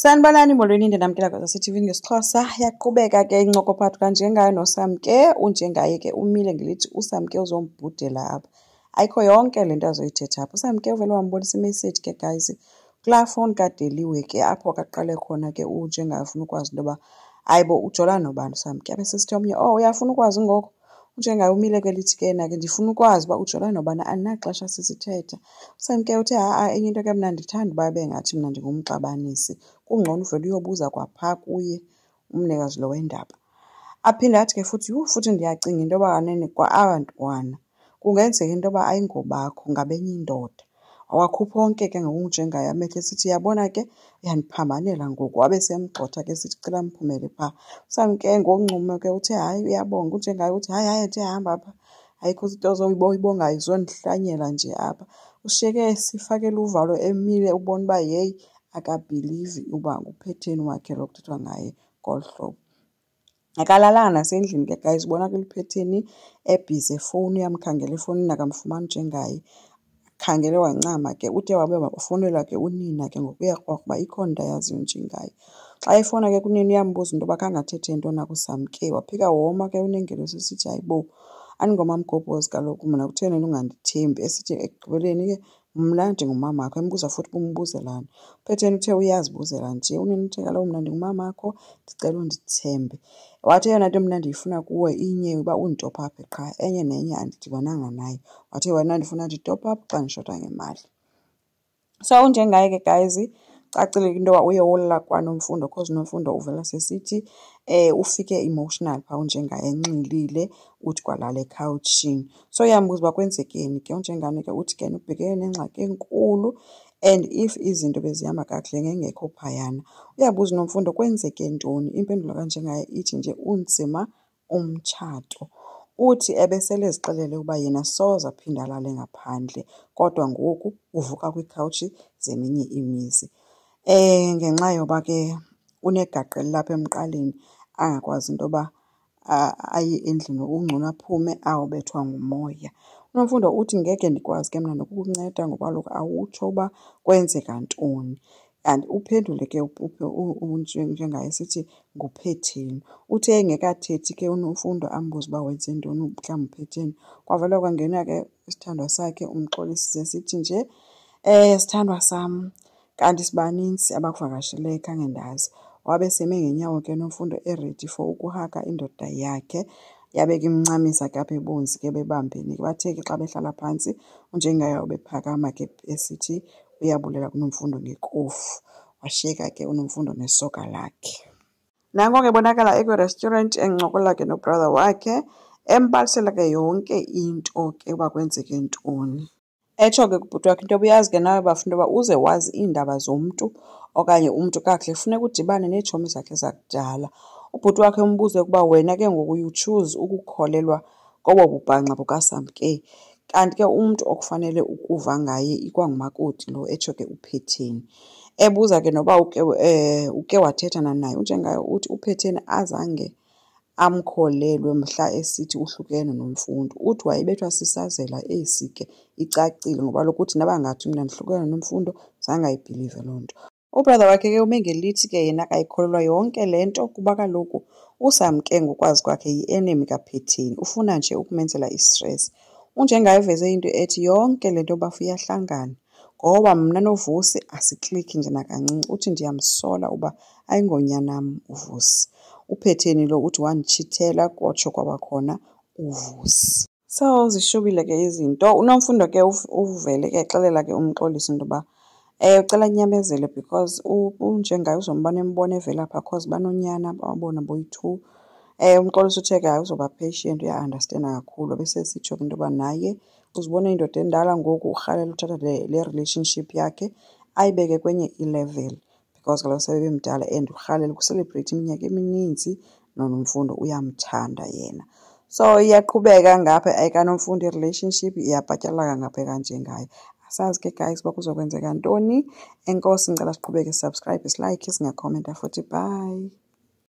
Sanibonani molweni ndinamkela kwaza CTV ngesiXhosa. Yaqhubeka ke incoko phakathi kanjengayo noSamke. Unjengaye ke umile ngelithi uSamke uzombhudela apha. Ayikho yonke le nto azoyithetha apha. uSamke uvele wambonisa imessage ke guys kulaa fowuni kaDeliwe ke apho kaqale khona ke unjengayo ufuna ukwazi into yoba ayibo ujolana nobani uSamke. Abe sesithi omnye, oh uyafuna ukwazi ngoku? Unjengaye umile ke lithi ke yena ke ndifuna ukwazi uba ujolana nobani, andinaxesha sisithetha. uSamke uthe enye into ke mna ndithanda uba bengathi mna ndingumxabanisi. Kungcono uvele uyobuza kwaphaa kuye umnikazi lo wendaba. Aphinde athi ke futhi ndiyacinga into yoba kanene kwa abantwana kungenzeka into yoba ayingobakho ngabenye indoda. Awakhupha onke ke ngoku unjengaye amehlo esithi yabona ke uyandiphambanela ngoku. Wabe semgxotha ke sithi cela mphumele phaa. uSamke ngokuncumo ke uthe hayi uyabonga. Unjengaye uthi hayi ethe hamba apha. Ayikho into ozoyibongayo uzondihlanyela nje apha. Ushiyeke sifakele uvalo emile ubona uba yeyi akabhilivi uba nguphetheni wakhe lo kuthethwa ngaye ngolu hlobo. Akalalanga nasendlini ke guys, ubonakala uphetheni ebhizi efowuni, uyamkhangela efowunini akamfumani unjengaye. Khangele wancama ke ude wabe wafowunelwa ke unina ke ngoku uyakrokrra uba ikhona into ayaziyo njengaye. Xa efowuna ke kunina uyambuza into yoba khange athethe nto na kuSamke. Waphika woma ke unengelo sisithi hayibo andingomamgobhozi kaloku mna, kutheni ungandithembi. Esithi ekugqibeleni ke mna ndingumamakho. Embuza futhi uba umbuzelani. Uphetheni uthe uyazibuzela nje. Unina uthe kaloku mna ndingumamakho ndicela undithembe. Wathi eyona nto mna ndiyifuna kuwe inye uba unditop aphe qha, enye nenye andidibananga nayo. Wathi wena ndifuna nditop up xa ndishota ngemali. So unjengaye ke guys cacile into yoba uye wolala kwaNomfundo because uNomfundo uvela sesithi ufike emotional phaa unjengaye enxilile uthi kwalala ekhawutshini. So uyambuza uba kwenzekeni ke. Unjengani ke uthi ke ubhekene nengxaki enkulu and if izinto bezihamba kakuhle ngengekho phayana. Uyabuza uNomfundo kwenzeke ntoni. Impendulo kanjengaye ithi nje unzima umtshato. Uthi ebesele ezixelele uba yena soze aphinde alale ngaphandle kodwa ngoku uvuka kwiikhawutshi zeminye imizi. Ngenxa yoba ke unegaqa elilapha emqaleni angakwazi into yoba aye endlini ungcono aphume ayobethwa ngumoya. uNomfundo uthi ngeke ndikwazi ke mna nokukunceda ngoba kaloku awutsho uba kwenzeka ntoni. And uphendule ke unjengaye sithi nguphetheni. Uthe engekathethi ke uNomfundo ambuze uba wenze ntoni mhlawumbi uphetheni. Kwavele kwangena ke isithandwa sakhe umxolisi sithi nje sithandwa sam kanti sibanintsi abakuvakasheleyo khange ndazi. Wabe seme ngeenyawo ke uNomfundo eredi for ukuhaka indoda yakhe. Yabe ke imncamisa ke apha ebunzi ke bebambene. Bathe ke xa behlala phantsi unjengaye wabephakama ke esithi uyabulela kuNomfundo ngekofu. Washiyeka ke uNomfundo nesoka lakhe. Nanko ke bonakala ekwi-restaurant encokola ke nobrother wakhe embalisela ke yonke into ke uba kwenzeke ntoni. Etsho ke kubhuti wakhe into yoba uyazi ke nawe bafuna uba uze wazi iindaba zomntu okanye umntu kakuhle funeka udibane neetshomi zakhe zakudala. Ubhuti wakhe umbuze ukuba wena ke ngoku you choose ukukholelwa kobo bubhanxa bukaSamke. Kanti ke umntu okufanele ukuva ngaye ikwangumakoti lo etsho ke uphetheni. Ebuza ke noba uke wathethana naye. Unjengaye uthi uphetheni azange amkholelwe mhla esithi uhlukene noMfundo. Uthi wayebethwa sisazela esi ke icacile ngoba kaloku uthi nabangathi mna ndihlukene noMfundo zange ayibhilive loo nto. Ubrother wakhe ke ume ngelithi ke yena akayikholelwa yonke le nto kuba kaloku uSamke ngokwazi kwakhe yi-enemy kaphetheni. Ufuna nje ukumenzela istress. Unjengaye uveze into ethi yonke le nto bafu iyahlangana ngoba mna noVusi asiklikhi nje nakancinci. Uthi ndiyamsola uba ayingonyanam uVusi. Uphetheni lo uthi wanditshithela kwatsho kwabakhona uVusi. So zishubile ke izinto. uNomfundo ke uvele ke exelela ke umxolisi into yoba ucela anyamezele because unjengaye uzombona embona evela phaa cause banonyana babona boyi-2. Umxolisi uthe ke hayi uzoba patient uya-understanda kakhulu. Bese sitsho into yoba naye uzibona indoda endala ngoku urhalela uthatha le relationship yakhe ayibeke kwenye i-level because kaloku sebemdala and urhalela ukuselebreyitha iminyaka emininzi noNomfundo uyamthanda yena. So iyaqhubeka ngapha ayikaNomfundo i-relationship iyabhatyalaka ngapha kanjengaye. Asazi ke guys uba kuzokwenzeka ntoni. Enkosi ngicela siqhubeke subscribe, silike, singakhomenta futhi. Bye.